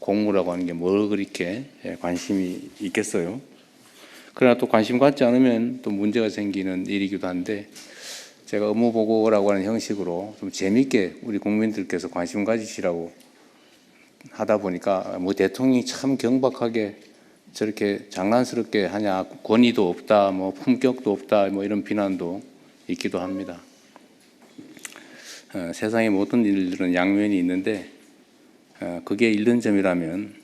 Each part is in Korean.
공무라고 하는 게 뭘 그렇게 관심이 있겠어요. 그러나 또 관심 갖지 않으면 또 문제가 생기는 일이기도 한데, 제가 업무보고라고 하는 형식으로 좀 재미있게 우리 국민들께서 관심 가지시라고 하다 보니까 뭐 대통령이 참 경박하게 저렇게 장난스럽게 하냐, 권위도 없다, 뭐 품격도 없다, 뭐 이런 비난도 있기도 합니다. 세상의 모든 일들은 양면이 있는데, 그게 잃는 점이라면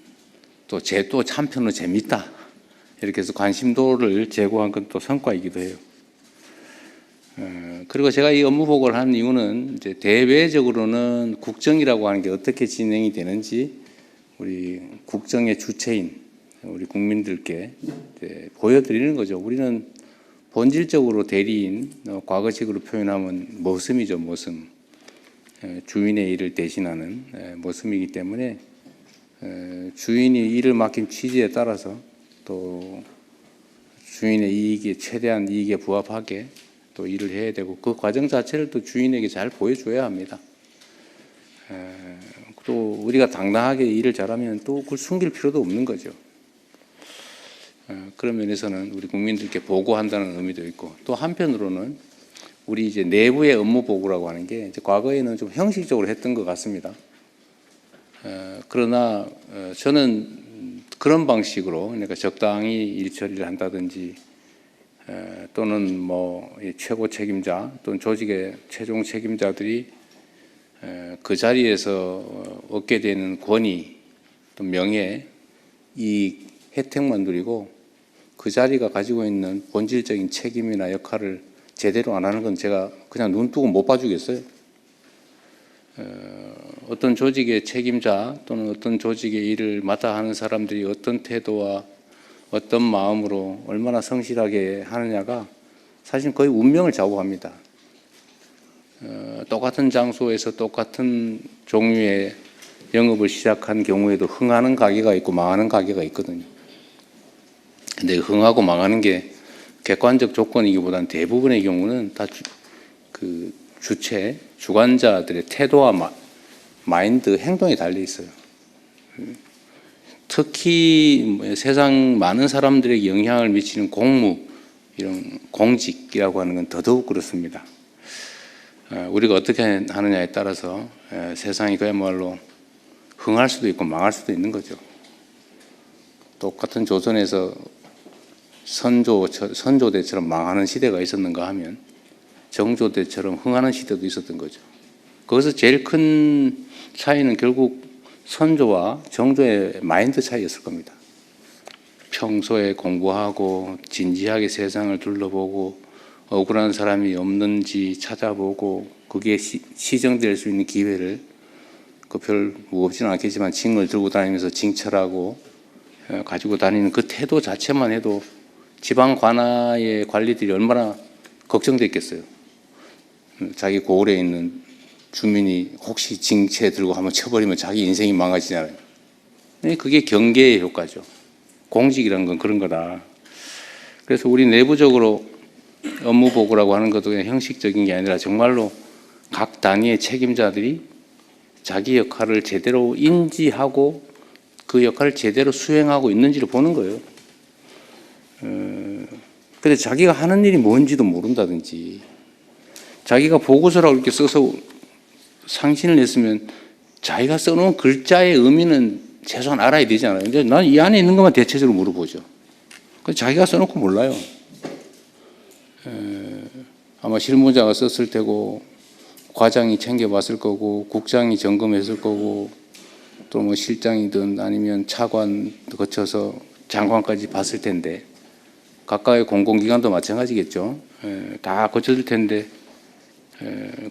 또 한편으로 재밌다, 이렇게 해서 관심도를 제고한 건 또 성과이기도 해요. 그리고 제가 이 업무 보고를 한 이유는 이제 대외적으로는 국정이라고 하는 게 어떻게 진행이 되는지 우리 국정의 주체인 우리 국민들께 보여드리는 거죠. 우리는 본질적으로 대리인, 과거식으로 표현하면 머슴이죠, 머슴. 주인의 일을 대신하는 머슴이기 때문에 주인이 일을 맡긴 취지에 따라서 또 주인의 이익에, 최대한 이익에 부합하게 또 일을 해야 되고, 그 과정 자체를 또 주인에게 잘 보여줘야 합니다. 또 우리가 당당하게 일을 잘하면 또 그걸 숨길 필요도 없는 거죠. 그런 면에서는 우리 국민들께 보고한다는 의미도 있고, 또 한편으로는 우리 이제 내부의 업무 보고라고 하는 게 이제 과거에는 좀 형식적으로 했던 것 같습니다. 그러나 저는 그런 방식으로, 그러니까 적당히 일 처리를 한다든지, 또는 뭐 최고 책임자 또는 조직의 최종 책임자들이 그 자리에서 얻게 되는 권위, 또 명예, 이익, 혜택만 누리고 그 자리가 가지고 있는 본질적인 책임이나 역할을 제대로 안 하는 건 제가 그냥 눈 뜨고 못 봐주겠어요. 어떤 조직의 책임자 또는 어떤 조직의 일을 맡아 하는 사람들이 어떤 태도와 어떤 마음으로 얼마나 성실하게 하느냐가 사실 거의 운명을 좌우합니다. 똑같은 장소에서 똑같은 종류의 영업을 시작한 경우에도 흥하는 가게가 있고 망하는 가게가 있거든요. 근데 흥하고 망하는 게 객관적 조건이기보다는 대부분의 경우는 다 그 주체, 주관자들의 태도와 마인드, 행동에 달려 있어요. 특히 세상 많은 사람들에게 영향을 미치는 공무, 이런 공직이라고 하는 건 더더욱 그렇습니다. 우리가 어떻게 하느냐에 따라서 세상이 그야말로 흥할 수도 있고 망할 수도 있는 거죠. 똑같은 조선에서 선조대처럼 망하는 시대가 있었는가 하면 정조대처럼 흥하는 시대도 있었던 거죠. 거기서 제일 큰 차이는 결국 선조와 정조의 마인드 차이였을 겁니다. 평소에 공부하고 진지하게 세상을 둘러보고 억울한 사람이 없는지 찾아보고, 그게 시정될 수 있는 기회를 그 별 무겁지는 않겠지만 징을 들고 다니면서 징철하고 가지고 다니는 그 태도 자체만 해도 지방 관아의 관리들이 얼마나 걱정됐겠어요. 자기 고을에 있는 주민이 혹시 징체 들고 한번 쳐버리면 자기 인생이 망가지잖아요. 그게 경계의 효과죠. 공직이라는 건 그런 거다. 그래서 우리 내부적으로 업무 보고라고 하는 것도 그냥 형식적인 게 아니라 정말로 각 단위의 책임자들이 자기 역할을 제대로 인지하고 그 역할을 제대로 수행하고 있는지를 보는 거예요. 근데 자기가 하는 일이 뭔지도 모른다든지, 자기가 보고서라고 이렇게 써서 상신을 냈으면 자기가 써놓은 글자의 의미는 최소한 알아야 되잖아요. 근데 난 이 안에 있는 것만 대체적으로 물어보죠. 자기가 써놓고 몰라요. 아마 실무자가 썼을 테고, 과장이 챙겨봤을 거고, 국장이 점검했을 거고, 또 뭐 실장이든 아니면 차관 거쳐서 장관까지 봤을 텐데, 각각의 공공기관도 마찬가지겠죠. 다 거쳤을 텐데,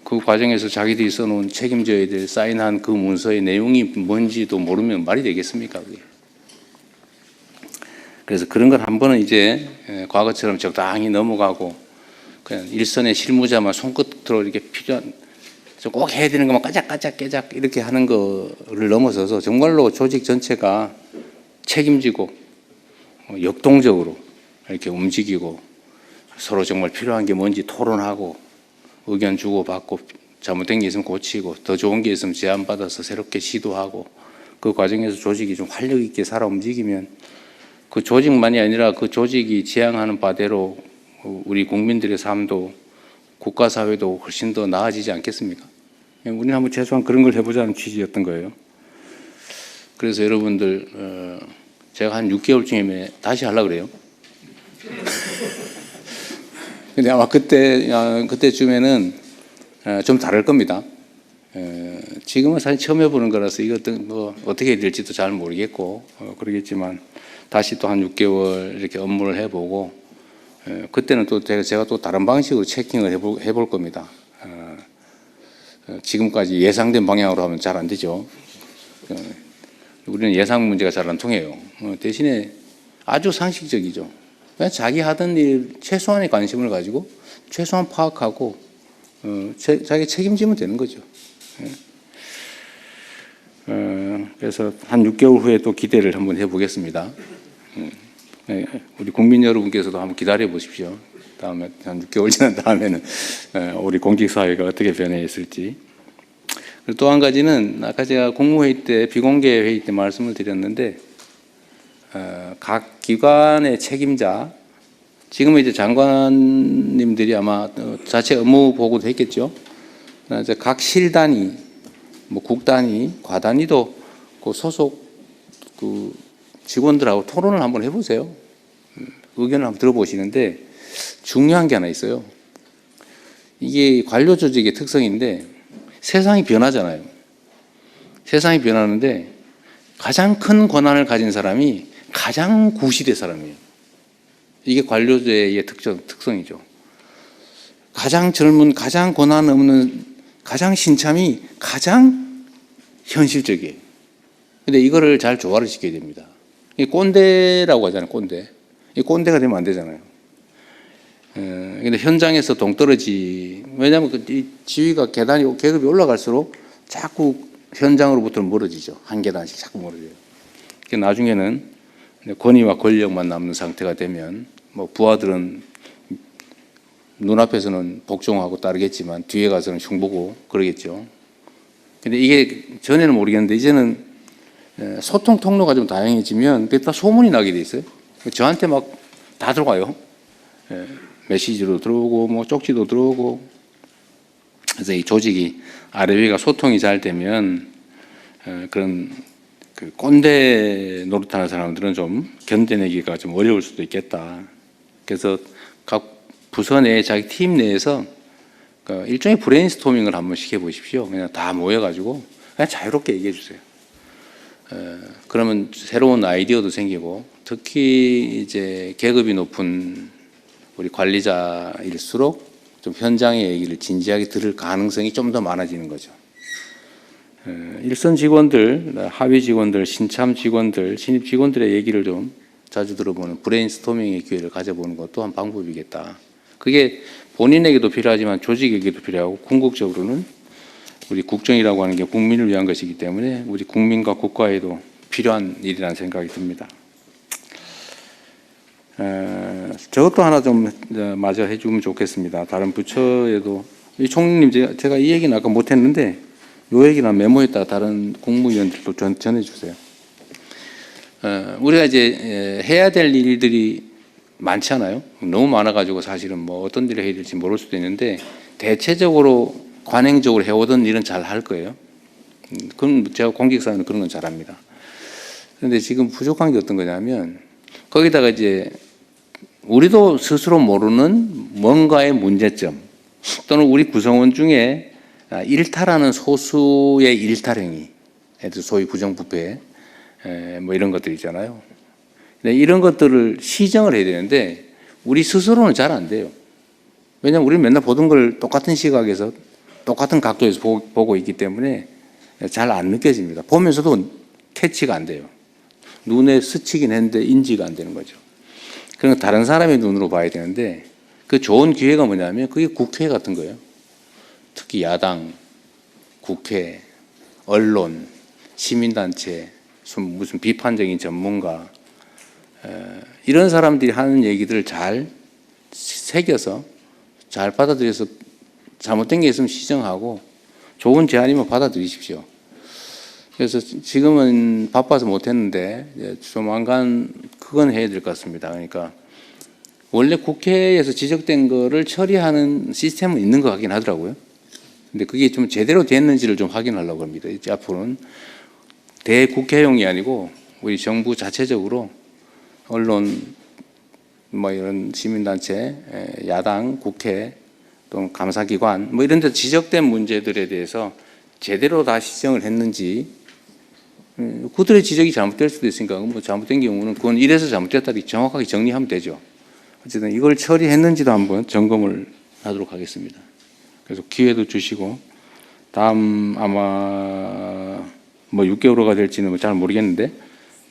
그 과정에서 자기들이 써놓은 책임져야 될 사인한 그 문서의 내용이 뭔지도 모르면 말이 되겠습니까? 그게. 그래서 그런 건 한 번은 이제 과거처럼 적당히 넘어가고, 그냥 일선의 실무자만 손끝으로 이렇게 필요한, 꼭 해야 되는 것만 까작까작 깨작 이렇게 하는 거를 넘어서서 정말로 조직 전체가 책임지고 역동적으로 이렇게 움직이고, 서로 정말 필요한 게 뭔지 토론하고 의견 주고받고, 잘못된 게 있으면 고치고 더 좋은 게 있으면 제안받아서 새롭게 시도하고, 그 과정에서 조직이 좀 활력 있게 살아 움직이면 그 조직만이 아니라 그 조직이 지향하는 바대로 우리 국민들의 삶도 국가 사회도 훨씬 더 나아지지 않겠습니까? 우리는 한번 최소한 그런 걸 해보자는 취지였던 거예요. 그래서 여러분들 제가 한 6개월쯤에 다시 하려고 그래요. 근데 아마 그때쯤에는 좀 다를 겁니다. 지금은 사실 처음 해보는 거라서 이것도 뭐 어떻게 될지도 잘 모르겠고 그러겠지만 다시 또 한 6개월 이렇게 업무를 해보고 그때는 또 제가 또 다른 방식으로 체킹을 해볼 겁니다. 지금까지 예상된 방향으로 하면 잘 안 되죠. 우리는 예상 문제가 잘 안 통해요. 대신에 아주 상식적이죠. 그냥 자기 하던 일 최소한의 관심을 가지고 최소한 파악하고 자기 책임지면 되는 거죠. 그래서 한 6개월 후에 또 기대를 한번 해보겠습니다. 우리 국민 여러분께서도 한번 기다려 보십시오. 다음에 한 6개월 지난 다음에는 우리 공직사회가 어떻게 변해 있을지. 또 한 가지는 아까 제가 국무회의 때 비공개 회의 때 말씀을 드렸는데 각 기관의 책임자 지금은 이제 장관님들이 아마 자체 업무 보고도 했겠죠. 이제 각 실 단위, 뭐 국 단위, 과 단위도 그 소속 그 직원들하고 토론을 한번 해보세요. 의견을 한번 들어보시는데 중요한 게 하나 있어요. 이게 관료 조직의 특성인데 세상이 변하잖아요. 세상이 변하는데 가장 큰 권한을 가진 사람이 가장 구시대 사람이에요. 이게 관료제의 특성이죠. 가장 젊은, 가장 권한 없는, 가장 신참이 가장 현실적이에요. 근데 이거를 잘 조화를 시켜야 됩니다. 이 꼰대라고 하잖아요, 꼰대. 이 꼰대가 되면 안 되잖아요. 근데 현장에서 동떨어지, 왜냐하면 이 지위가 계급이 올라갈수록 자꾸 현장으로부터 멀어지죠. 한 계단씩 자꾸 멀어져요. 나중에는 권위와 권력만 남는 상태가 되면 뭐 부하들은 눈앞에서는 복종하고 따르겠지만 뒤에 가서는 흉보고 그러겠죠. 근데 이게 전에는 모르겠는데 이제는 소통 통로가 좀 다양해지면 그게 다 소문이 나게 돼 있어요. 저한테 막 다 들어가요. 메시지로 들어오고 뭐 쪽지도 들어오고. 그래서 이 조직이 아래 위가 소통이 잘 되면 그런 그 꼰대 노릇하는 사람들은 좀 견뎌내기가 좀 어려울 수도 있겠다. 그래서 각 부서 내 자기 팀 내에서 일종의 브레인스토밍을 한 번씩 해보십시오. 그냥 다 모여가지고 그냥 자유롭게 얘기해 주세요. 그러면 새로운 아이디어도 생기고 특히 이제 계급이 높은 우리 관리자일수록 좀 현장의 얘기를 진지하게 들을 가능성이 좀 더 많아지는 거죠. 일선 직원들, 하위 직원들, 신참 직원들, 신입 직원들의 얘기를 좀 자주 들어보는 브레인스토밍의 기회를 가져보는 것도 한 방법이겠다. 그게 본인에게도 필요하지만 조직에게도 필요하고 궁극적으로는 우리 국정이라고 하는 게 국민을 위한 것이기 때문에 우리 국민과 국가에도 필요한 일이라는 생각이 듭니다. 저것도 하나 좀 마저 해주면 좋겠습니다. 다른 부처에도 이 총리님 제가 이 얘기는 아까 못했는데 이 얘기는 메모했다 다른 국무위원들도 전해주세요. 우리가 이제 해야 될 일들이 많잖아요. 너무 많아가지고 사실은 뭐 어떤 일을 해야 될지 모를 수도 있는데 대체적으로 관행적으로 해오던 일은 잘 할 거예요. 그럼 제가 공직사회는 그런 건 잘합니다. 그런데 지금 부족한 게 어떤 거냐면 거기다가 이제 우리도 스스로 모르는 뭔가의 문제점 또는 우리 구성원 중에 일탈하는 소수의 일탈행위, 소위 부정부패 뭐 이런 것들 있잖아요. 이런 것들을 시정을 해야 되는데 우리 스스로는 잘 안 돼요. 왜냐하면 우리는 맨날 보던 걸 똑같은 시각에서 똑같은 각도에서 보고 있기 때문에 잘 안 느껴집니다. 보면서도 캐치가 안 돼요. 눈에 스치긴 했는데 인지가 안 되는 거죠. 그러니까 다른 사람의 눈으로 봐야 되는데 그 좋은 기회가 뭐냐면 그게 국회 같은 거예요. 특히 야당, 국회, 언론, 시민단체, 무슨 비판적인 전문가 이런 사람들이 하는 얘기들을 잘 새겨서 잘 받아들여서 잘못된 게 있으면 시정하고 좋은 제안이면 받아들이십시오. 그래서 지금은 바빠서 못했는데 이제 조만간 그건 해야 될 것 같습니다. 그러니까 원래 국회에서 지적된 거를 처리하는 시스템은 있는 것 같긴 하더라고요. 근데 그게 좀 제대로 됐는지를 좀 확인하려고 합니다. 이제 앞으로는 대국회용이 아니고 우리 정부 자체적으로 언론, 뭐 이런 시민단체, 야당, 국회, 또 감사기관 뭐 이런 데 지적된 문제들에 대해서 제대로 다 시정을 했는지, 그들의 지적이 잘못될 수도 있으니까 뭐 잘못된 경우는 그건 이래서 잘못됐다 이렇게 정확하게 정리하면 되죠. 어쨌든 이걸 처리했는지도 한번 점검을 하도록 하겠습니다. 그래서 기회도 주시고 다음 아마 뭐 6개월 후가 될지는 잘 모르겠는데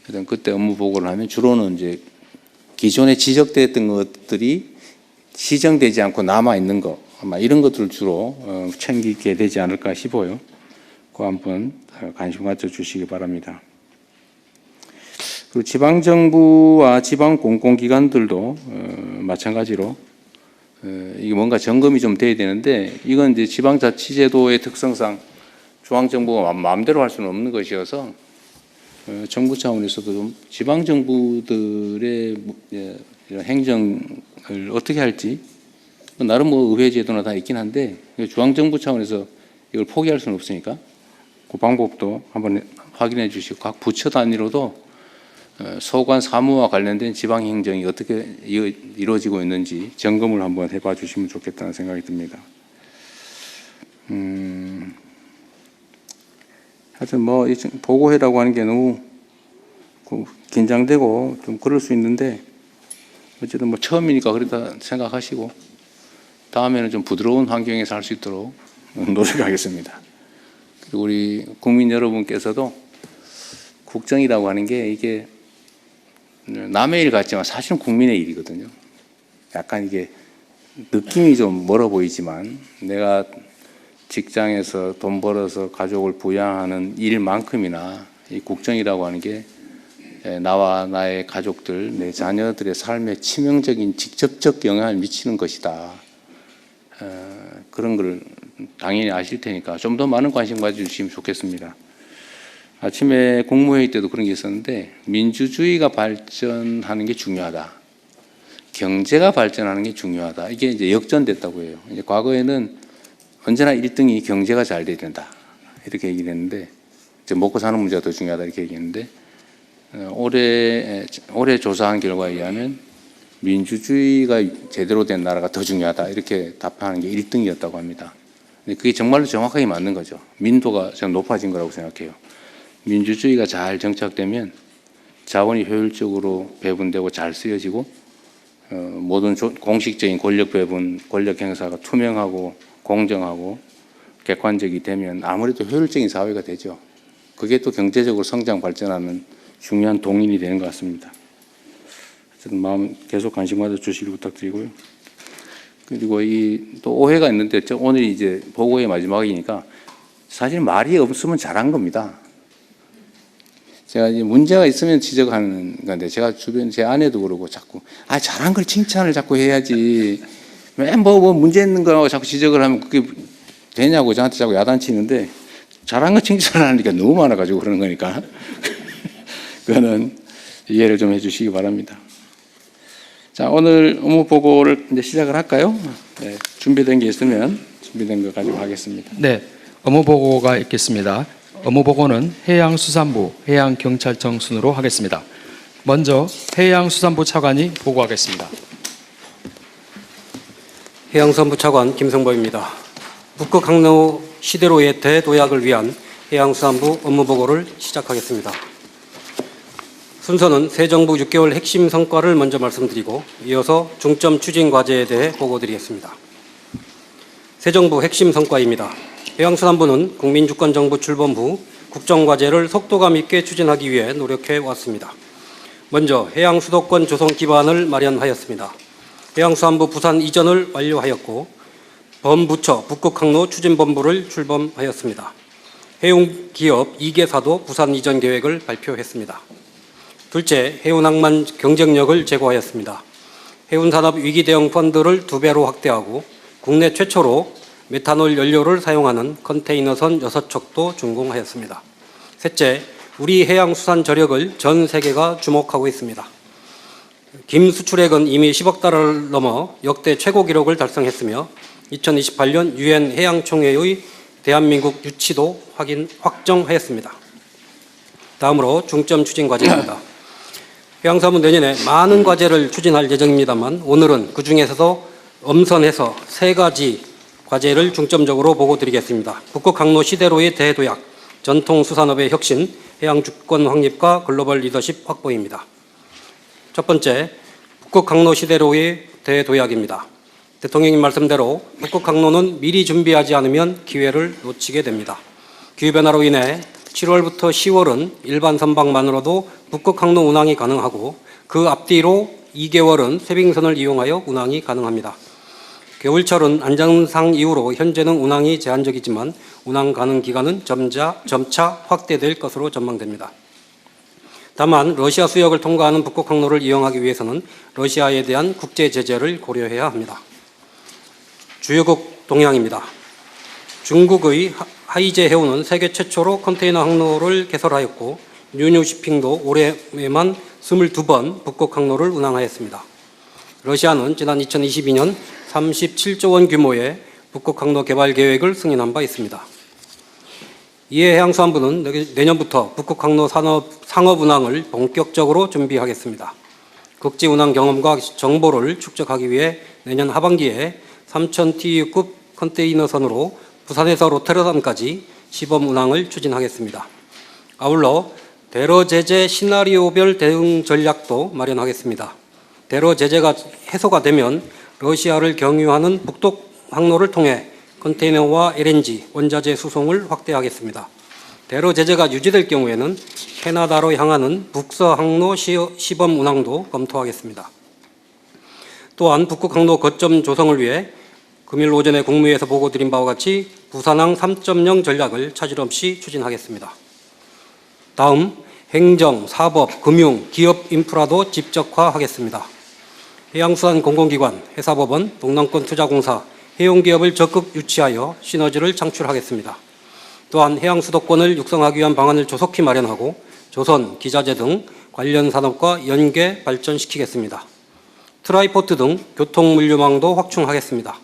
하여튼 그때 업무 보고를 하면 주로는 이제 기존에 지적됐던 것들이 시정되지 않고 남아 있는 거 아마 이런 것들을 주로 챙기게 되지 않을까 싶어요. 그거 한번 관심 가져 주시기 바랍니다. 그리고 지방정부와 지방 공공기관들도 마찬가지로 이게 뭔가 점검이 좀 돼야 되는데 이건 이제 지방자치제도의 특성상 중앙정부가 마음대로 할 수는 없는 것이어서 정부 차원에서도 좀 지방정부들의 이런 행정을 어떻게 할지 나름 뭐 의회 제도나 다 있긴 한데 중앙정부 차원에서 이걸 포기할 수는 없으니까 그 방법도 한번 확인해 주시고 각 부처 단위로도 소관 사무와 관련된 지방 행정이 어떻게 이루어지고 있는지 점검을 한번 해봐 주시면 좋겠다는 생각이 듭니다. 하여튼 뭐 보고회라고 하는 게 너무 긴장되고 좀 그럴 수 있는데 어쨌든 뭐 처음이니까 그렇다 생각하시고 다음에는 좀 부드러운 환경에서 할 수 있도록 노력하겠습니다. 그리고 우리 국민 여러분께서도 국정이라고 하는 게 이게 남의 일 같지만 사실은 국민의 일이거든요. 약간 이게 느낌이 좀 멀어 보이지만 내가 직장에서 돈 벌어서 가족을 부양하는 일만큼이나 이 국정이라고 하는 게 나와 나의 가족들, 내 자녀들의 삶에 치명적인 직접적 영향을 미치는 것이다. 그런 걸 당연히 아실 테니까 좀 더 많은 관심 가져주시면 좋겠습니다. 아침에 국무회의 때도 그런 게 있었는데 민주주의가 발전하는 게 중요하다. 경제가 발전하는 게 중요하다. 이게 이제 역전됐다고 해요. 이제 과거에는 언제나 1등이 경제가 잘 돼야 된다. 이렇게 얘기를 했는데 이제 먹고 사는 문제가 더 중요하다 이렇게 얘기했는데 올해 조사한 결과에 의하면 민주주의가 제대로 된 나라가 더 중요하다 이렇게 답하는 게 1등이었다고 합니다. 근데 그게 정말로 정확하게 맞는 거죠. 민도가 좀 높아진 거라고 생각해요. 민주주의가 잘 정착되면 자원이 효율적으로 배분되고 잘 쓰여지고 모든 공식적인 권력 배분, 권력 행사가 투명하고 공정하고 객관적이 되면 아무래도 효율적인 사회가 되죠. 그게 또 경제적으로 성장 발전하는 중요한 동인이 되는 것 같습니다. 어쨌든 마음 계속 관심 가져 주시길 부탁드리고요. 그리고 또 오해가 있는데 오늘이 이제 보고의 마지막이니까 사실 말이 없으면 잘한 겁니다. 제가 이제 문제가 있으면 지적하는 건데 제가 주변 제 아내도 그러고 자꾸 잘한 걸 칭찬을 자꾸 해야지 맨 뭐 문제 있는 거라고 자꾸 지적을 하면 그게 되냐고 저한테 자꾸 야단치는데 잘한 거 칭찬을 하니까 너무 많아가지고 그러는 거니까 그거는 이해를 좀 해주시기 바랍니다. 자, 오늘 업무 보고를 이제 시작을 할까요? 네, 준비된 게 있으면 준비된 거 가지고 하겠습니다. 네, 업무 보고가 있겠습니다. 업무 보고는 해양수산부, 해양경찰청 순으로 하겠습니다. 먼저 해양수산부 차관이 보고하겠습니다. 해양수산부 차관 김성보입니다. 북극 항로 시대로의 대도약을 위한 해양수산부 업무 보고를 시작하겠습니다. 순서는 새 정부 6개월 핵심 성과를 먼저 말씀드리고 이어서 중점 추진 과제에 대해 보고드리겠습니다. 새 정부 핵심 성과입니다. 해양수산부는 국민주권정부 출범 후 국정과제를 속도감 있게 추진하기 위해 노력해 왔습니다. 먼저 해양수도권 조성 기반을 마련하였습니다. 해양수산부 부산 이전을 완료하였고 범부처 북극항로 추진본부를 출범하였습니다. 해운기업 2개사도 부산 이전 계획을 발표했습니다. 둘째, 해운항만 경쟁력을 제고하였습니다. 해운산업 위기대응 펀드를 2배로 확대하고 국내 최초로 메탄올 연료를 사용하는 컨테이너선 6척도 준공하였습니다. 셋째, 우리 해양수산 저력을 전 세계가 주목하고 있습니다. 김 수출액은 이미 10억 달러를 넘어 역대 최고 기록을 달성했으며 2028년 유엔 해양총회의 대한민국 유치도 확정하였습니다. 다음으로 중점 추진 과제입니다. 해양수산부 내년에 많은 과제를 추진할 예정입니다만 오늘은 그중에서도 엄선해서 3가지 과제를 중점적으로 보고드리겠습니다. 북극 항로 시대로의 대도약, 전통 수산업의 혁신, 해양 주권 확립과 글로벌 리더십 확보입니다. 첫 번째, 북극 항로 시대로의 대도약입니다. 대통령님 말씀대로 북극 항로는 미리 준비하지 않으면 기회를 놓치게 됩니다. 기후변화로 인해 7월부터 10월은 일반 선박만으로도 북극 항로 운항이 가능하고 그 앞뒤로 2개월은 세빙선을 이용하여 운항이 가능합니다. 겨울철은 안전상 이유로 현재는 운항이 제한적이지만 운항 가능 기간은 점차 확대될 것으로 전망됩니다. 다만 러시아 수역을 통과하는 북극 항로를 이용하기 위해서는 러시아에 대한 국제 제재를 고려해야 합니다. 주요국 동향입니다. 중국의 하이제 해운은 세계 최초로 컨테이너 항로를 개설하였고 뉴뉴시핑도 올해에만 22번 북극 항로를 운항하였습니다. 러시아는 지난 2022년 37조 원 규모의 북극 항로 개발 계획을 승인한 바 있습니다. 이에 해양수산부는 내년부터 북극 항로 상업 운항을 본격적으로 준비하겠습니다. 국지 운항 경험과 정보를 축적하기 위해 내년 하반기에 3,000TEU급 컨테이너선으로 부산에서 로테르담까지 시범 운항을 추진하겠습니다. 아울러 대러 제재 시나리오별 대응 전략도 마련하겠습니다. 대러 제재가 해소가 되면 러시아를 경유하는 북극 항로를 통해 컨테이너와 LNG, 원자재 수송을 확대하겠습니다. 대러 제재가 유지될 경우에는 캐나다로 향하는 북서 항로 시범 운항도 검토하겠습니다. 또한 북극 항로 거점 조성을 위해 금일 오전에 국무회에서 보고드린 바와 같이 부산항 3.0 전략을 차질 없이 추진하겠습니다. 다음, 행정, 사법, 금융, 기업 인프라도 집적화하겠습니다. 해양수산 공공기관, 해사법원, 동남권투자공사, 해운기업을 적극 유치하여 시너지를 창출하겠습니다. 또한 해양수도권을 육성하기 위한 방안을 조속히 마련하고 조선, 기자재 등 관련 산업과 연계 발전시키겠습니다. 트라이포트 등 교통물류망도 확충하겠습니다.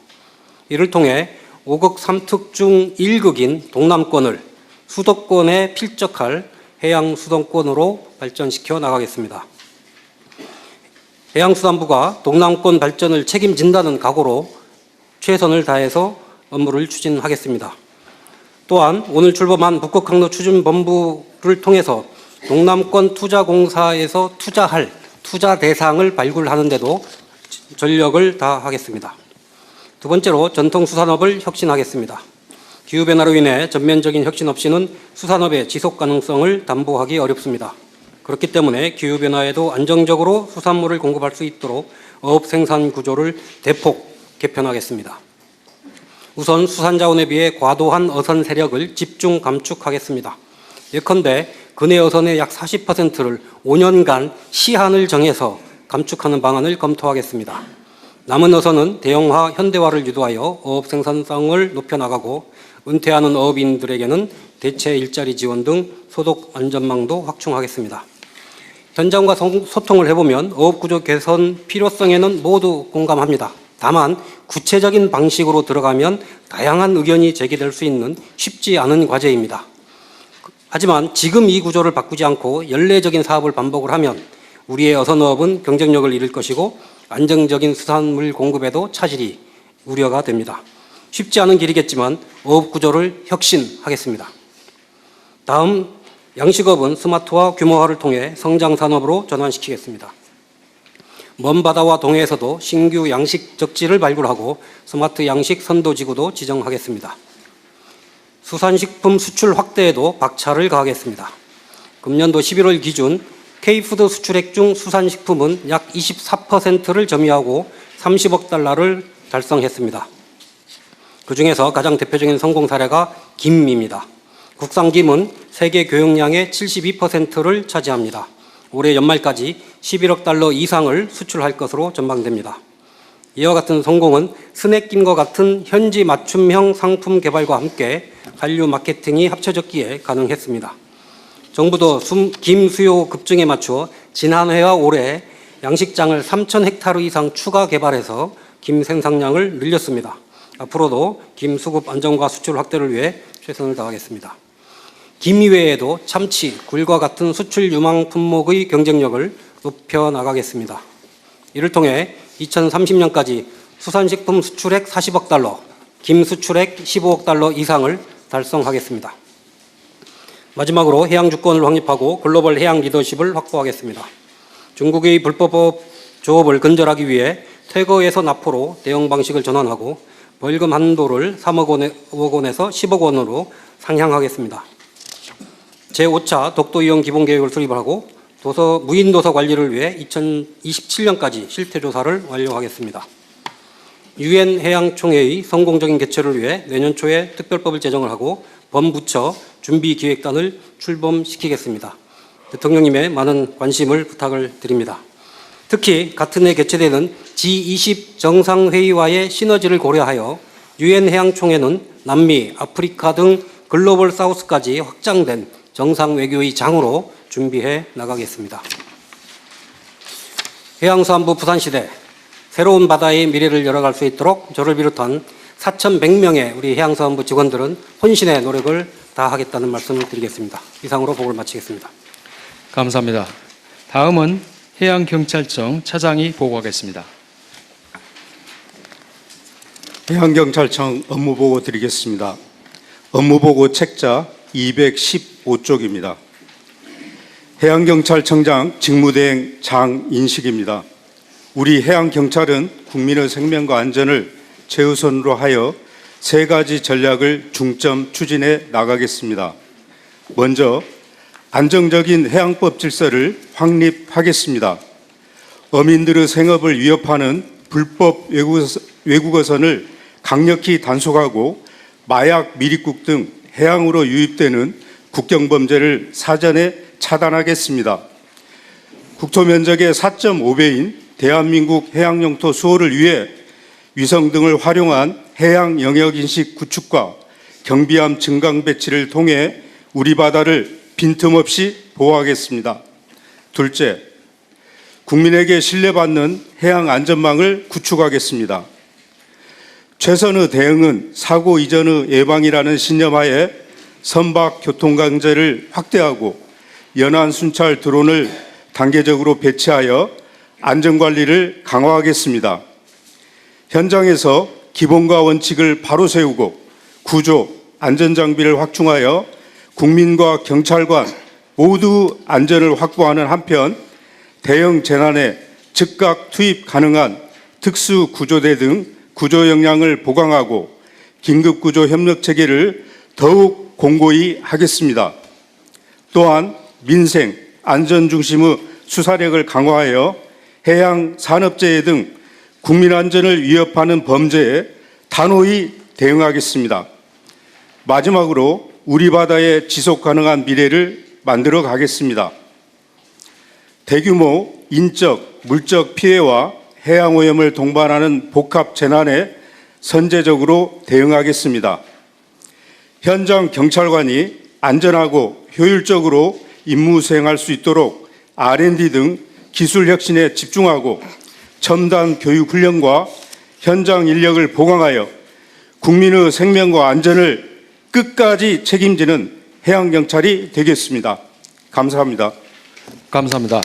이를 통해 5극 3특 중 1극인 동남권을 수도권에 필적할 해양수도권으로 발전시켜 나가겠습니다. 해양수산부가 동남권 발전을 책임진다는 각오로 최선을 다해서 업무를 추진하겠습니다. 또한 오늘 출범한 북극 항로 추진본부를 통해서 동남권 투자공사에서 투자할 투자 대상을 발굴하는 데도 전력을 다하겠습니다. 두 번째로 전통수산업을 혁신하겠습니다. 기후변화로 인해 전면적인 혁신 없이는 수산업의 지속 가능성을 담보하기 어렵습니다. 그렇기 때문에 기후변화에도 안정적으로 수산물을 공급할 수 있도록 어업 생산 구조를 대폭 개편하겠습니다. 우선 수산자원에 비해 과도한 어선 세력을 집중 감축하겠습니다. 예컨대 근해 어선의 약 40%를 5년간 시한을 정해서 감축하는 방안을 검토하겠습니다. 남은 어선은 대형화, 현대화를 유도하여 어업 생산성을 높여나가고 은퇴하는 어업인들에게는 대체 일자리 지원 등 소득 안전망도 확충하겠습니다. 현장과 소통을 해보면 어업구조 개선 필요성에는 모두 공감합니다. 다만 구체적인 방식으로 들어가면 다양한 의견이 제기될 수 있는 쉽지 않은 과제입니다. 하지만 지금 이 구조를 바꾸지 않고 연례적인 사업을 반복을 하면 우리의 어선어업은 경쟁력을 잃을 것이고 안정적인 수산물 공급에도 차질이 우려가 됩니다. 쉽지 않은 길이겠지만 어업 구조를 혁신하겠습니다. 다음, 양식업은 스마트화, 규모화를 통해 성장 산업으로 전환시키겠습니다. 먼 바다와 동해에서도 신규 양식 적지를 발굴하고 스마트 양식 선도지구도 지정하겠습니다. 수산식품 수출 확대에도 박차를 가하겠습니다. 금년도 11월 기준 K푸드 수출액 중 수산식품은 약 24%를 점유하고 30억 달러를 달성했습니다. 그중에서 가장 대표적인 성공 사례가 김입니다. 국산 김은 세계 교역량의 72%를 차지합니다. 올해 연말까지 11억 달러 이상을 수출할 것으로 전망됩니다. 이와 같은 성공은 스낵김과 같은 현지 맞춤형 상품 개발과 함께 한류 마케팅이 합쳐졌기에 가능했습니다. 정부도 김 수요 급증에 맞춰 지난해와 올해 양식장을 3,000헥타르 이상 추가 개발해서 김 생산량을 늘렸습니다. 앞으로도 김 수급 안정과 수출 확대를 위해 최선을 다하겠습니다. 김 이외에도 참치, 굴과 같은 수출 유망 품목의 경쟁력을 높여 나가겠습니다. 이를 통해 2030년까지 수산식품 수출액 40억 달러, 김 수출액 15억 달러 이상을 달성하겠습니다. 마지막으로 해양 주권을 확립하고 글로벌 해양 리더십을 확보하겠습니다. 중국의 불법 조업을 근절하기 위해 퇴거에서 납포로 대응 방식을 전환하고 벌금 한도를 3억 원에서 10억 원으로 상향하겠습니다. 제5차 독도 이용 기본계획을 수립을 하고 무인 도서 관리를 위해 2027년까지 실태조사를 완료하겠습니다. 유엔 해양총회의 성공적인 개최를 위해 내년 초에 특별법을 제정을 하고 범부처 준비기획단을 출범시키겠습니다. 대통령님의 많은 관심을 부탁을 드립니다. 특히 같은 해 개최되는 G20 정상회의와의 시너지를 고려하여 유엔 해양총회는 남미, 아프리카 등 글로벌 사우스까지 확장된 정상외교의 장으로 준비해 나가겠습니다. 해양수산부 부산시대 새로운 바다의 미래를 열어갈 수 있도록 저를 비롯한 4,100명의 우리 해양수산부 직원들은 혼신의 노력을 다하겠다는 말씀을 드리겠습니다. 이상으로 보고를 마치겠습니다. 감사합니다. 다음은 해양경찰청 차장이 보고하겠습니다. 해양경찰청 업무보고 드리겠습니다. 업무보고 책자 215쪽입니다. 해양경찰청장 직무대행 장인식입니다. 우리 해양경찰은 국민의 생명과 안전을 최우선으로 하여 세 가지 전략을 중점 추진해 나가겠습니다. 먼저 안정적인 해양법 질서를 확립하겠습니다. 어민들의 생업을 위협하는 불법 외국어선을 강력히 단속하고 마약, 미립국 등 해양으로 유입되는 국경범죄를 사전에 차단하겠습니다. 국토 면적의 4.5배인 대한민국 해양영토 수호를 위해 위성 등을 활용한 해양 영역인식 구축과 경비함 증강 배치를 통해 우리 바다를 빈틈없이 보호하겠습니다. 둘째, 국민에게 신뢰받는 해양 안전망을 구축하겠습니다. 최선의 대응은 사고 이전의 예방이라는 신념하에 선박 교통강제를 확대하고 연안 순찰 드론을 단계적으로 배치하여 안전관리를 강화하겠습니다. 현장에서 기본과 원칙을 바로 세우고 구조, 안전장비를 확충하여 국민과 경찰관 모두 안전을 확보하는 한편 대형 재난에 즉각 투입 가능한 특수구조대 등 구조 역량을 보강하고 긴급구조 협력체계를 더욱 공고히 하겠습니다. 또한 민생, 안전 중심의 수사력을 강화하여 해양 산업재해 등 국민 안전을 위협하는 범죄에 단호히 대응하겠습니다. 마지막으로 우리 바다의 지속 가능한 미래를 만들어 가겠습니다. 대규모 인적, 물적 피해와 해양 오염을 동반하는 복합 재난에 선제적으로 대응하겠습니다. 현장 경찰관이 안전하고 효율적으로 임무 수행할 수 있도록 R&D 등 기술 혁신에 집중하고 첨단 교육 훈련과 현장 인력을 보강하여 국민의 생명과 안전을 끝까지 책임지는 해양경찰이 되겠습니다. 감사합니다. 감사합니다.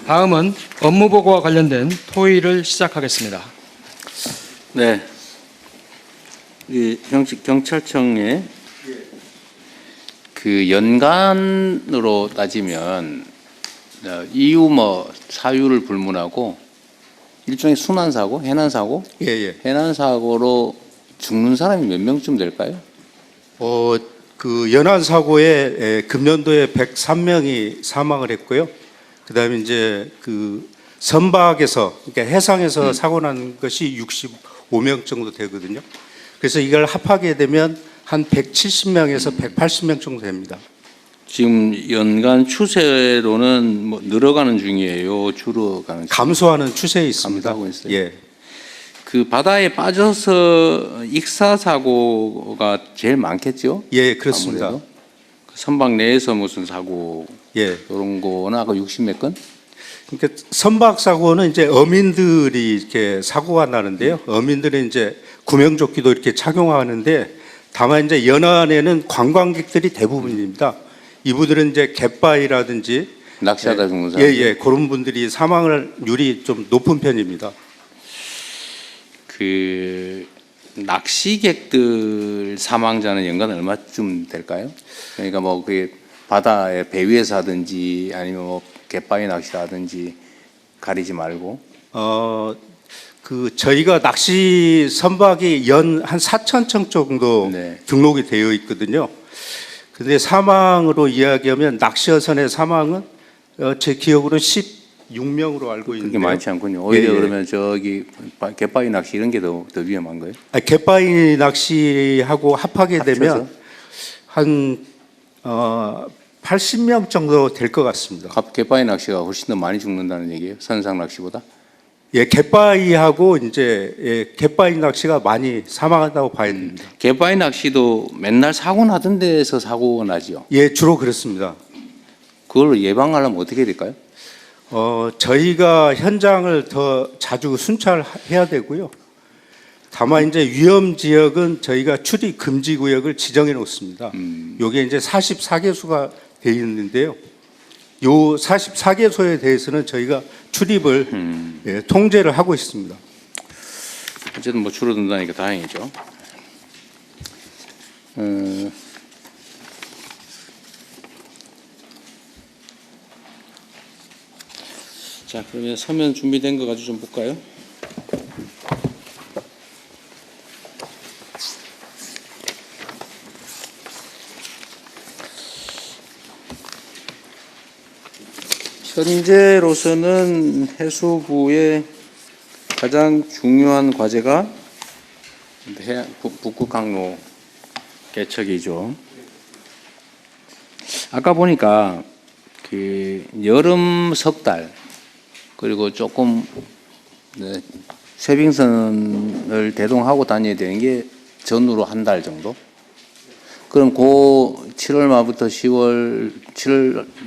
다음은 업무보고와 관련된 토의를 시작하겠습니다. 네. 이 경찰청의 그 연간으로 따지면 이유 사유를 불문하고 일종의 순환사고, 해난사고, 해난사고로 죽는 사람이 몇 명쯤 될까요? 그 연안 사고에 금년도에 103명이 사망을 했고요. 그다음에 이제 그 선박에서 그러니까 해상에서 사고 난 것이 65명 정도 되거든요. 그래서 이걸 합하게 되면 한 170명에서 180명 정도 됩니다. 지금 연간 추세로는 늘어가는 중이에요, 줄어가는? 감소하는 추세에 있습니다. 감소하고 있어요. 예. 그 바다에 빠져서 익사 사고가 제일 많겠죠? 예, 그렇습니다. 아무래도. 선박 내에서 무슨 사고 예. 이런 거나 아까 60몇 건? 그러니까 선박 사고는 이제 어민들이 이렇게 사고가 나는데요. 어민들은 이제 구명조끼도 이렇게 착용하는데 다만 이제 연안에는 관광객들이 대부분입니다. 이분들은 이제 갯바위라든지 낚시하다 죽는 사람. 예, 그런 분들이 사망률이 좀 높은 편입니다. 그 낚시객들 사망자는 연간 얼마쯤 될까요? 그러니까 뭐 그게 바다에 배 위에서 하든지 아니면 뭐 갯바위 낚시하든지 가리지 말고. 그 저희가 낚시 선박이 연 한 4,000척 정도 네. 등록이 되어 있거든요. 근데 사망으로 이야기하면 낚시어선의 사망은 제 기억으로 16명으로 알고 그렇게 있는데 많지 않군요. 오히려 예, 예. 그러면 저기 갯바위 낚시 이런 게 더 위험한 거예요? 갯바위 낚시하고 합하게 되면 합쳐서? 한 80명 정도 될 것 같습니다. 갯바위 낚시가 훨씬 더 많이 죽는다는 얘기예요? 선상 낚시보다? 예, 갯바위하고 이제 갯바위 낚시가 많이 사망한다고 봐야 됩니다. 갯바위 낚시도 맨날 사고 나던 데서 사고 나지요. 예, 주로 그렇습니다. 그걸 예방하려면 어떻게 해야 될까요? 저희가 현장을 더 자주 순찰해야 되고요. 다만 이제 위험 지역은 저희가 출입 금지 구역을 지정해 놓습니다. 요게 이제 44개소가 되어 있는데요. 요 44개소에 대해서는 저희가 출입을 통제를 하고 있습니다. 어쨌든 뭐 줄어든다니까 다행이죠. 자, 그러면 서면 준비된 거 가지고 좀 볼까요? 현재로서는 해수부의 가장 중요한 과제가 북극 항로 개척이죠. 아까 보니까 그 여름 석 달 그리고 조금 쇠빙선을 대동하고 다녀야 되는 게 전후로 한 달 정도. 그럼 그 7월 말부터 7월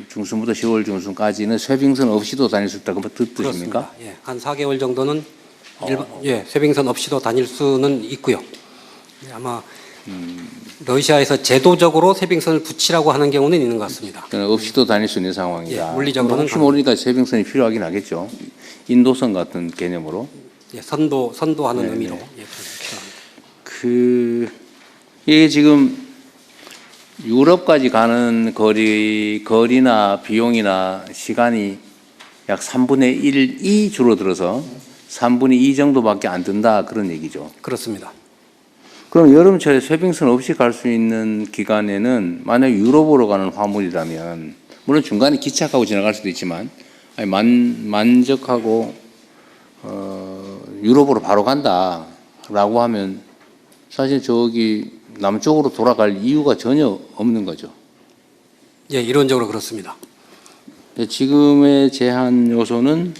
중순부터 10월 중순까지는 쇠빙선 없이도 다닐 수 있다. 그 뜻입니까? 그렇습니다. 예, 한 4개월 정도는 쇠빙선 없이도 다닐 수는 있고요. 예, 아마 러시아에서 제도적으로 쇠빙선을 붙이라고 하는 경우는 있는 것 같습니다. 그러니까 없이도 다닐 수 있는 상황이다. 예, 물리적으로는 혹시 모르니까 쇠빙선이 필요하긴 하겠죠. 인도선 같은 개념으로. 예, 선도하는 네네. 의미로 예, 필요합니다. 이게 지금 유럽까지 가는 거리나 비용이나 시간이 약 3분의 1이 줄어들어서 3분의 2 정도밖에 안 든다 그런 얘기죠. 그렇습니다. 그럼 여름철에 쇠빙선 없이 갈 수 있는 기간에는 만약 유럽으로 가는 화물이라면 물론 중간에 기착하고 지나갈 수도 있지만 아니, 만적하고 유럽으로 바로 간다라고 하면 사실 저기 남쪽으로 돌아갈 이유가 전혀 없는 거죠. 예, 이론적으로 그렇습니다. 지금의 제한 요소는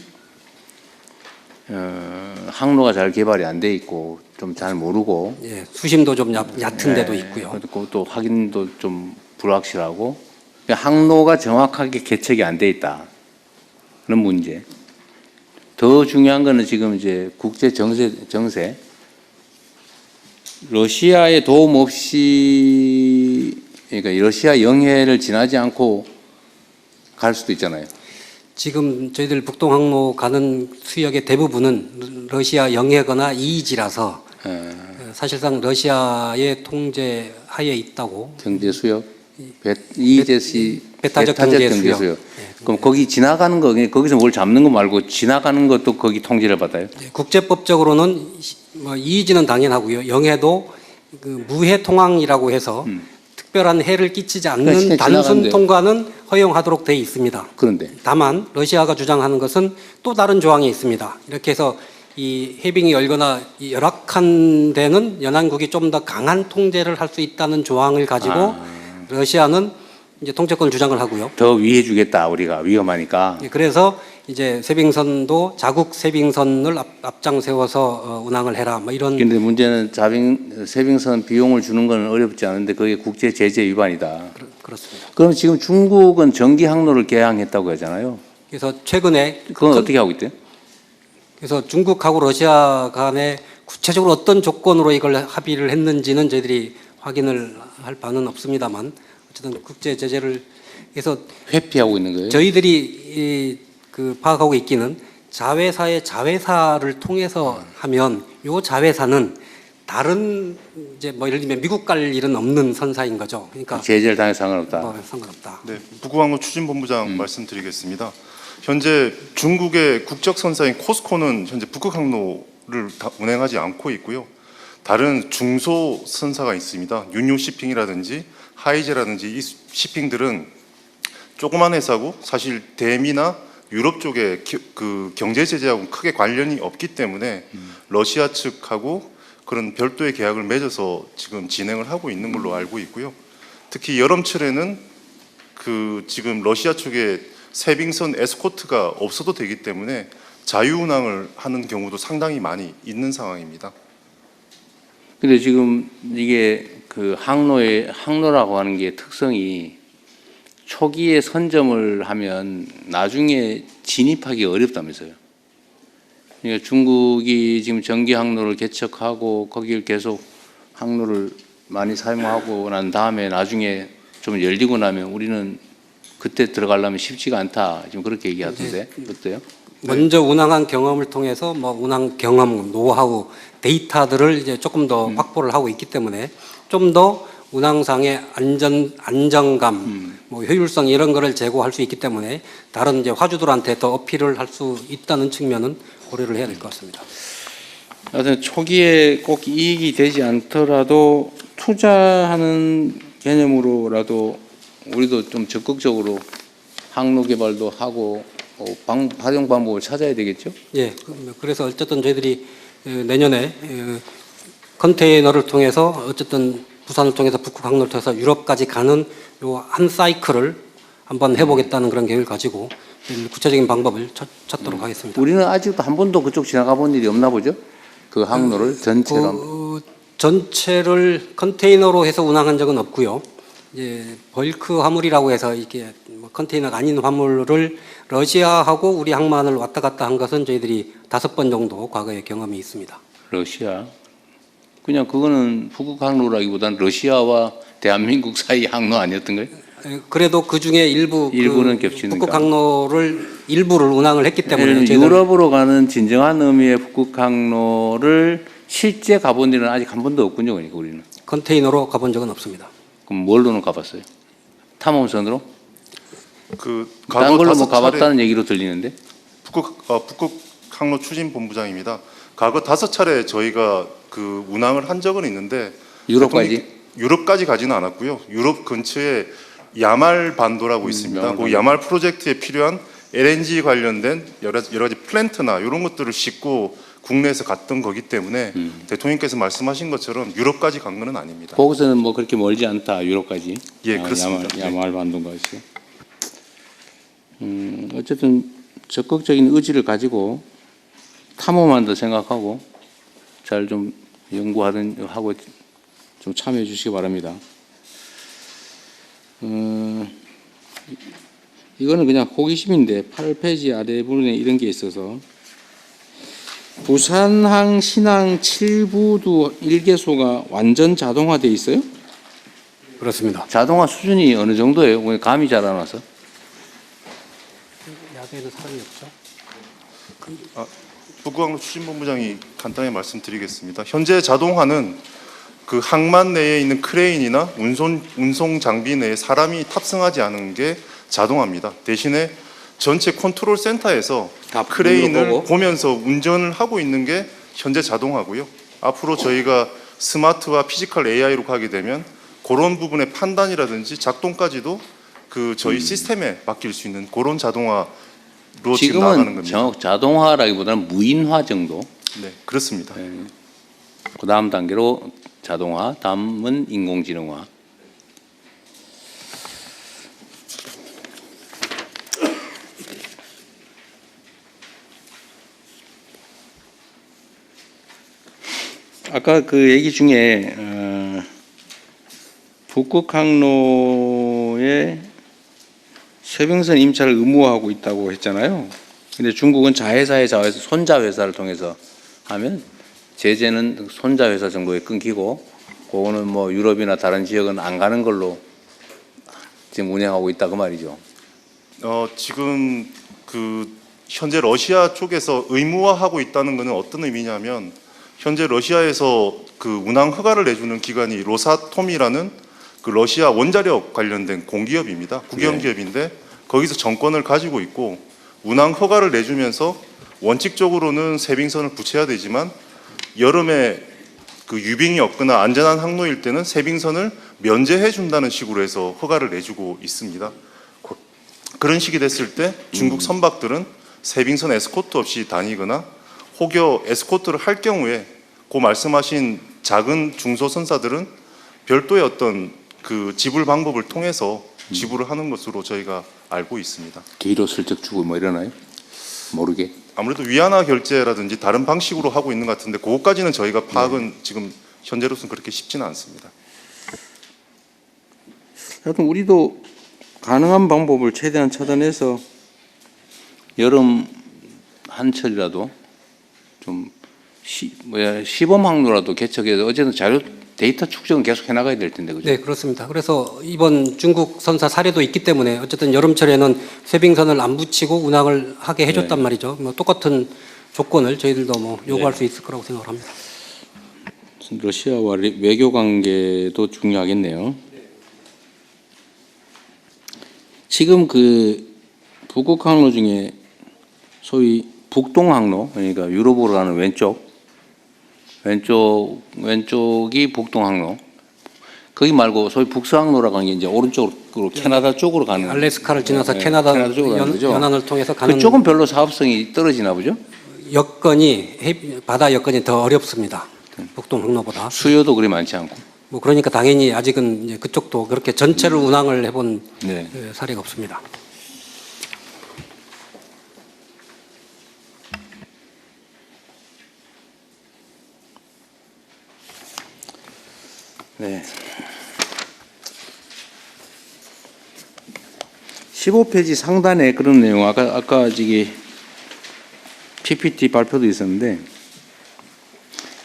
항로가 잘 개발이 안 돼 있고 좀 잘 모르고 예, 수심도 좀 얕은 데도 있고요. 그리고 또 확인도 좀 불확실하고 항로가 정확하게 개척이 안 돼 있다. 그런 문제. 더 중요한 거는 지금 이제 국제 정세 러시아의 도움 없이 그러니까 러시아 영해를 지나지 않고 갈 수도 있잖아요. 지금 저희들 북동항로 가는 수역의 대부분은 러시아 영해거나 이이지라서 사실상 러시아의 통제 하에 있다고. 경제 수역, 이제시 배타적 경제 수역. 그럼 거기 지나가는 거 거기서 뭘 잡는 거 말고 지나가는 것도 거기 통제를 받아요? 예, 국제법적으로는 뭐 이이지는 당연하고요. 영해도 그 무해 통항이라고 해서 특별한 해를 끼치지 않는 그러니까 단순 지나간대요. 통과는 허용하도록 돼 있습니다. 그런데 다만 러시아가 주장하는 것은 또 다른 조항이 있습니다. 이렇게 해서 이 해빙이 열거나 이 열악한 데는 연안국이 좀 더 강한 통제를 할 수 있다는 조항을 가지고 러시아는 이제 통제권 주장을 하고요. 더 위해 주겠다 우리가 위험하니까. 예, 그래서 이제 쇠빙선도 자국 쇠빙선을 앞장 세워서 운항을 해라 뭐 이런. 근데 문제는 쇠빙선 비용을 주는 건 어렵지 않은데 그게 국제 제재 위반이다. 그렇습니다. 그럼 지금 중국은 전기 항로를 개항했다고 하잖아요. 그래서 최근에 그건 어떻게 하고 있대요? 그래서 중국하고 러시아 간에 구체적으로 어떤 조건으로 이걸 합의를 했는지는 저희들이 확인을 할 바는 없습니다만 어쨌든 국제 제재를 해서 회피하고 있는 거예요? 저희들이 그 파악하고 있기는 자회사의 자회사를 통해서 하면 요 자회사는 다른 이제 뭐 예를 들면 미국 갈 일은 없는 선사인 거죠. 그러니까 제재를 당해 상관없다. 뭐 상관없다. 네, 북구항로 추진본부장 말씀드리겠습니다. 현재 중국의 국적 선사인 코스코는 현재 북극 항로를 다 운행하지 않고 있고요. 다른 중소 선사가 있습니다. 윤요 시핑이라든지 하이제라든지 이 시핑들은 조그만 회사고 사실 대미나 유럽 쪽에 그 경제 제재하고 크게 관련이 없기 때문에 러시아 측하고 그런 별도의 계약을 맺어서 지금 진행을 하고 있는 걸로 알고 있고요. 특히 여름철에는 그 지금 러시아 쪽에 세빙선 에스코트가 없어도 되기 때문에 자유운항을 하는 경우도 상당히 많이 있는 상황입니다. 근데 지금 이게 그 항로라고 하는 게 특성이 초기에 선점을 하면 나중에 진입하기 어렵다면서요. 그러니까 중국이 지금 전기 항로를 개척하고 거기를 계속 항로를 많이 사용하고 난 다음에 나중에 좀 열리고 나면 우리는 그때 들어가려면 쉽지가 않다. 지금 그렇게 얘기하던데 어때요? 먼저 운항한 경험을 통해서 뭐 운항 경험, 노하우, 데이터들을 이제 조금 더 확보를 하고 있기 때문에 좀 더 운항상의 안정감, 뭐 효율성 이런 거를 제고할 수 있기 때문에 다른 이제 화주들한테 더 어필을 할 수 있다는 측면은 고려를 해야 될 것 같습니다. 하여튼 초기에 꼭 이익이 되지 않더라도 투자하는 개념으로라도 우리도 좀 적극적으로 항로 개발도 하고 활용 방법을 찾아야 되겠죠? 예, 그래서 어쨌든 저희들이 내년에 컨테이너를 통해서 어쨌든 부산을 통해서 북극 항로를 통해서 유럽까지 가는 요 한 사이클을 한번 해보겠다는 그런 계획을 가지고 구체적인 방법을 찾도록 하겠습니다. 우리는 아직도 한 번도 그쪽 지나가 본 일이 없나 보죠? 그 항로를 전체로. 전체를 컨테이너로 해서 운항한 적은 없고요. 이제 벌크 화물이라고 해서 이게 뭐 컨테이너가 아닌 화물을 러시아하고 우리 항만을 왔다 갔다 한 것은 저희들이 5번 정도 과거에 경험이 있습니다. 러시아. 그냥 그거는 북극 항로라기보다는 러시아와 대한민국 사이 항로 아니었던 거예요? 그래도 그 중에 일부는 겹치는 북극 거. 항로를 일부를 운항을 했기 때문에 예를 들면 저희들 유럽으로 가는 진정한 의미의 북극 항로를 실제 가본 일은 아직 한 번도 없군요. 그러니까 우리는. 컨테이너로 가본 적은 없습니다. 그럼 뭘로는 가봤어요? 탐험선으로? 그 딴 걸로 뭐 5차례 가봤다는 얘기로 들리는데? 북극 항로 추진본부장입니다. 과거 5차례 저희가 그 운항을 한 적은 있는데 유럽까지? 유럽까지 가지는 않았고요. 유럽 근처에 야말 반도라고 있습니다. 야말 그 야말 프로젝트에 필요한 LNG 관련된 여러 가지 플랜트나 이런 것들을 싣고 국내에서 갔던 거기 때문에 대통령께서 말씀하신 것처럼 유럽까지 간 건 아닙니다. 거기서는 뭐 그렇게 멀지 않다. 유럽까지. 예, 그렇습니다. 야말 반도까지. 어쨌든 적극적인 의지를 가지고 탐험한다 생각하고 잘 좀 연구하든 하고 좀 참여해 주시기 바랍니다. 이거는 그냥 호기심인데 8페이지 아래 부분에 이런 게 있어서 부산항 신항 7부도 1개소가 완전 자동화돼 있어요? 그렇습니다. 자동화 수준이 어느 정도예요? 왜 감이 잘 안 와서? 야외에는 사람이 없죠. 북극항로 추진본부장이 간단히 말씀드리겠습니다. 현재 자동화는 그 항만 내에 있는 크레인이나 운송 장비 내에 사람이 탑승하지 않은 게 자동화입니다. 대신에 전체 컨트롤 센터에서 다 크레인을 보고? 보면서 운전을 하고 있는 게 현재 자동화고요. 앞으로 저희가 스마트와 피지컬 AI로 가게 되면 그런 부분의 판단이라든지 작동까지도 그 저희 시스템에 맡길 수 있는 그런 자동화로 지금 나가는 지금은 겁니다. 정확 자동화라기보다는 무인화 정도. 네, 그렇습니다. 그 다음 단계로 자동화, 다음은 인공지능화. 아까 그 얘기 중에 북극 항로의 그다음에 쇠빙선 임차를 의무화하고 있다고 했잖아요. 근데 중국은 자회사의 자회사 손자 회사를 통해서 하면 제재는 손자 회사 정도에 끊기고, 그거는 뭐 유럽이나 다른 지역은 안 가는 걸로 지금 운영하고 있다 그 말이죠. 지금 그 현재 러시아 쪽에서 의무화하고 있다는 것은 어떤 의미냐면, 현재 러시아에서 그 운항 허가를 내주는 기관이 로사톰이라는 그 러시아 원자력 관련된 공기업입니다. 국영기업인데 거기서 정권을 가지고 있고, 운항 허가를 내주면서 원칙적으로는 세빙선을 붙여야 되지만 여름에 그 유빙이 없거나 안전한 항로일 때는 세빙선을 면제해 준다는 식으로 해서 허가를 내주고 있습니다. 그런 식이 됐을 때 중국 선박들은 세빙선 에스코트 없이 다니거나 혹여 에스코트를 할 경우에 그 말씀하신 작은 중소선사들은 별도의 어떤 그 지불 방법을 통해서 지불을 하는 것으로 저희가 알고 있습니다. 뒤로 슬쩍 주고 뭐 이러나요? 모르게. 아무래도 위안화 결제라든지 다른 방식으로 하고 있는 것 같은데 그것까지는 저희가 파악은 지금 현재로서는 그렇게 쉽지는 않습니다. 하여튼 우리도 가능한 방법을 최대한 찾아내서 여름 한철이라도 좀 시범 항로라도 개척해서 어쨌든 자료 데이터 축적은 계속 해나가야 될 텐데 그죠? 네, 그렇습니다. 그래서 이번 중국 선사 사례도 있기 때문에 어쨌든 여름철에는 쇠빙선을 안 붙이고 운항을 하게 해줬단 말이죠. 뭐 똑같은 조건을 저희들도 뭐 요구할 수 있을 거라고 생각을 합니다. 러시아와 외교 관계도 중요하겠네요. 지금 그 북극 항로 중에 소위 북동 항로, 그러니까 유럽으로 가는 왼쪽이 북동 항로. 거기 말고 소위 북서항로라고 하는 게 이제 오른쪽으로 캐나다 쪽으로 가는. 알래스카를 지나서 캐나다 쪽으로 가는 거죠. 연안을 통해서 가는 그쪽은 별로 사업성이 떨어지나 보죠? 여건이 바다 여건이 더 어렵습니다. 북동 항로보다. 수요도 그리 많지 않고. 뭐 그러니까 당연히 아직은 이제 그쪽도 그렇게 전체를 운항을 해본 네. 사례가 없습니다. 네. 15페이지 상단에 그런 내용, 아까 저기 PPT 발표도 있었는데,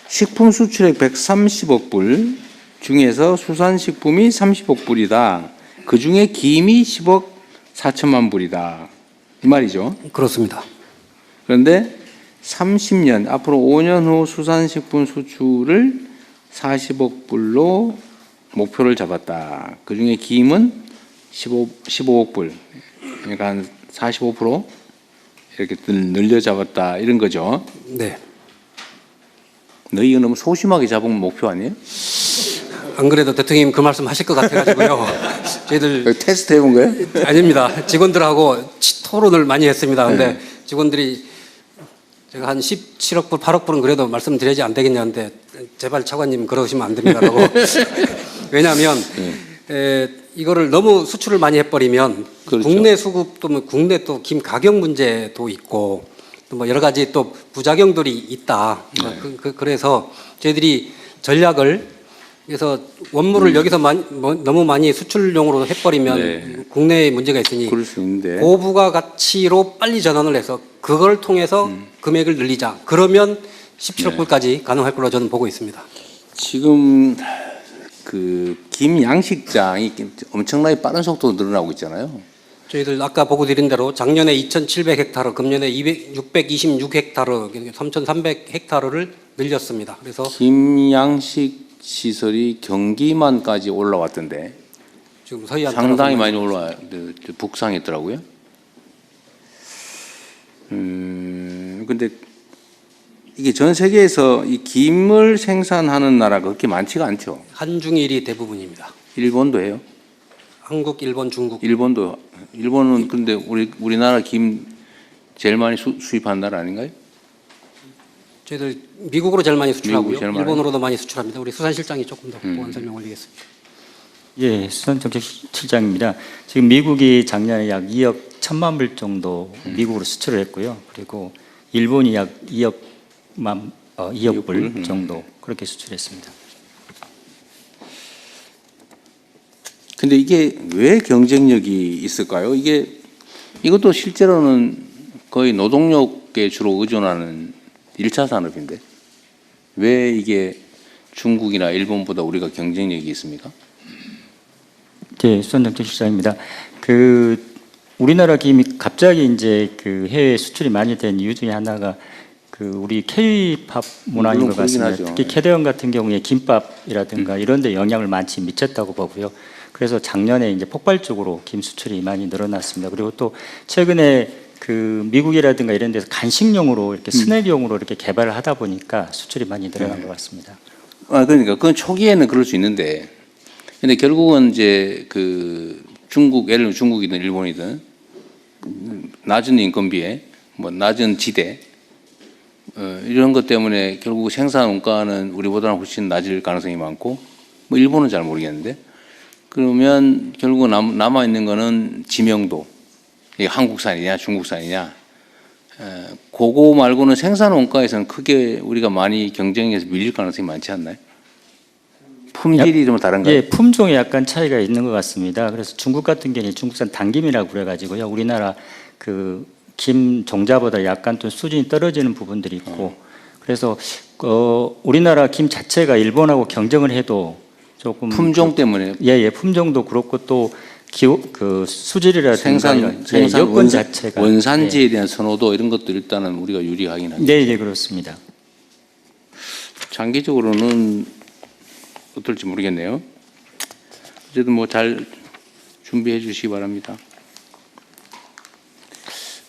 식품 수출액 130억 불 중에서 수산식품이 30억 불이다. 그 중에 김이 10억 4천만 불이다. 이 말이죠. 그렇습니다. 그런데 30년, 앞으로 5년 후 수산식품 수출을 40억 불로 목표를 잡았다. 그 중에 김은 15억 불, 그러니까 한 45% 이렇게 늘려 잡았다. 이런 거죠. 네. 너희 이거 너무 소심하게 잡은 목표 아니에요? 안 그래도 대통령님 그 말씀 하실 것 같아가지고요. 저희들 테스트 해본 거예요? 아닙니다. 직원들하고 토론을 많이 했습니다. 근데 직원들이 제가 한 17억 불, 8억 불은 그래도 말씀드려야지 안 되겠냐는데 제발 차관님 그러시면 안 됩니다라고. 왜냐하면 이거를 너무 수출을 많이 해버리면 그렇죠. 국내 수급도 뭐 국내 또 김 가격 문제도 있고 또 뭐 여러 가지 또 부작용들이 있다. 그래서 저희들이 전략을 그래서 원물을 여기서 너무 많이 수출용으로 해버리면 국내에 문제가 있으니 그럴 수 있는데. 고부가 가치로 빨리 전환을 해서 그걸 통해서 금액을 늘리자. 그러면 17억 불까지 가능할 걸로 저는 보고 있습니다. 지금 그 김 양식장이 엄청나게 빠른 속도로 늘어나고 있잖아요. 저희들 아까 보고 드린 대로 작년에 2,700헥타르, 금년에 626헥타르, 3,300헥타르를 늘렸습니다. 그래서 김 양식 시설이 경기만까지 올라왔던데 지금 서해안 상당히 많이 올라와 북상했더라고요. 근데 이게 전 세계에서 이 김을 생산하는 나라가 그렇게 많지가 않죠. 한중일이 대부분입니다. 일본도 해요. 한국, 일본, 중국. 일본은 근데 우리나라 김 제일 많이 수입한 나라 아닌가요? 저희들 미국으로 제일 많이 수출하고요. 미국이 제일 많아요? 일본으로도 많이 수출합니다. 우리 수산실장이 조금 더 보완 설명 올리겠습니다. 예, 수산정책실장입니다. 지금 미국이 작년에 약 2억 1천만 불 정도 미국으로 수출을 했고요. 그리고 일본이 약 2억 불 정도 그렇게 수출했습니다. 근데 이게 왜 경쟁력이 있을까요? 이것도 실제로는 거의 노동력에 주로 의존하는 1차 산업인데 왜 이게 중국이나 일본보다 우리가 경쟁력이 있습니까? 네, 수산정책실장입니다. 우리나라 김이 갑자기 이제 해외 수출이 많이 된 이유 중에 하나가 우리 K-팝 문화인 물론 것 같습니다. 그러긴 하죠. 특히 캐대원 같은 경우에 김밥이라든가 이런 데 영향을 많이 미쳤다고 보고요. 그래서 작년에 이제 폭발적으로 김 수출이 많이 늘어났습니다. 그리고 또 최근에 미국이라든가 이런 데서 간식용으로 이렇게 스낵용으로 이렇게 개발을 하다 보니까 수출이 많이 늘어난 것 같습니다. 그러니까 그건 초기에는 그럴 수 있는데 근데 결국은 이제 중국, 예를 들면 중국이든 일본이든 낮은 인건비에 뭐 낮은 지대 이런 것 때문에 결국 생산 원가는 우리보다는 훨씬 낮을 가능성이 많고 뭐 일본은 잘 모르겠는데 그러면 결국 남아 있는 거는 지명도 이게 한국산이냐 중국산이냐 그거 말고는 생산 원가에서는 크게 우리가 많이 경쟁에서 밀릴 가능성이 많지 않나요? 품질이 좀 다른가요? 예, 품종에 약간 차이가 있는 것 같습니다. 그래서 중국 같은 경우는 중국산 단김이라고 그래가지고요. 우리나라 김 종자보다 약간 좀 수준이 떨어지는 부분들이 있고, 그래서 우리나라 김 자체가 일본하고 경쟁을 해도 조금 품종 때문에 예, 품종도 그렇고 또 수질이라든가 생산 여건 자체가 원산지에 대한 선호도 이런 것도 일단은 우리가 유리하긴 하죠. 네, 예, 그렇습니다. 장기적으로는 어떨지 모르겠네요. 어쨌든 뭐 잘 준비해 주시기 바랍니다.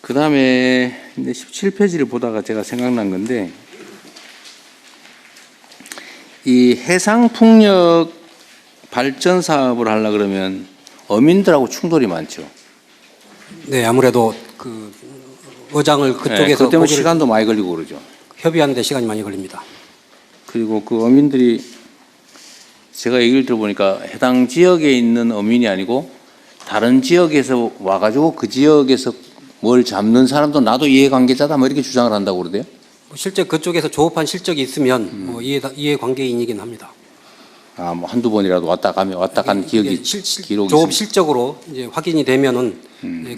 그 다음에 17페이지를 보다가 제가 생각난 건데 이 해상풍력 발전 사업을 하려 그러면 어민들하고 충돌이 많죠. 네, 아무래도 어장을 그쪽에서 그 때문에 고기를 시간도 많이 걸리고 그러죠. 협의하는 데 시간이 많이 걸립니다. 그리고 그 어민들이 제가 얘기를 들어보니까 해당 지역에 있는 어민이 아니고 다른 지역에서 와가지고 그 지역에서 뭘 잡는 사람도 나도 이해관계자다 뭐 이렇게 주장을 한다고 그러대요. 실제 그쪽에서 조업한 실적이 있으면 뭐 이해관계인이긴 합니다. 뭐 한두 번이라도 왔다 간 기억이 기록이 조업 있습니다. 실적으로 이제 확인이 되면은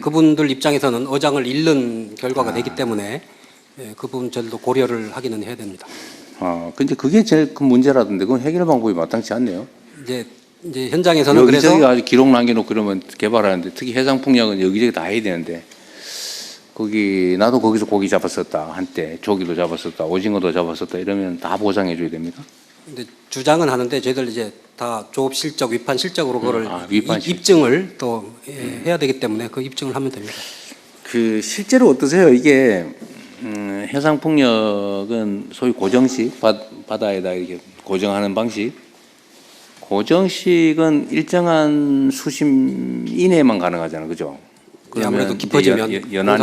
그분들 입장에서는 어장을 잃는 결과가 되기 때문에 그 부분 저도 고려를 하기는 해야 됩니다. 근데 그게 제일 큰 문제라던데 그건 해결 방법이 마땅치 않네요. 이제 현장에서는 여기저기 그래서 아주 기록 남겨놓고 그러면 개발하는데 특히 해상풍력은 여기저기 다 해야 되는데 나도 거기서 고기 잡았었다 한때 조기도 잡았었다 오징어도 잡았었다 이러면 다 보상해 줘야 됩니다. 이제 주장은 하는데 저희들 이제 다 조업 실적, 위판 실적으로 그거를 위판 실적. 입증을 또 해야 되기 때문에 그 입증을 하면 됩니다. 실제로 어떠세요? 이게 해상풍력은 소위 고정식 바다에다 이렇게 고정하는 방식. 고정식은 일정한 수심 이내에만 가능하잖아요, 그죠? 아무래도 이제 깊어지면 연안이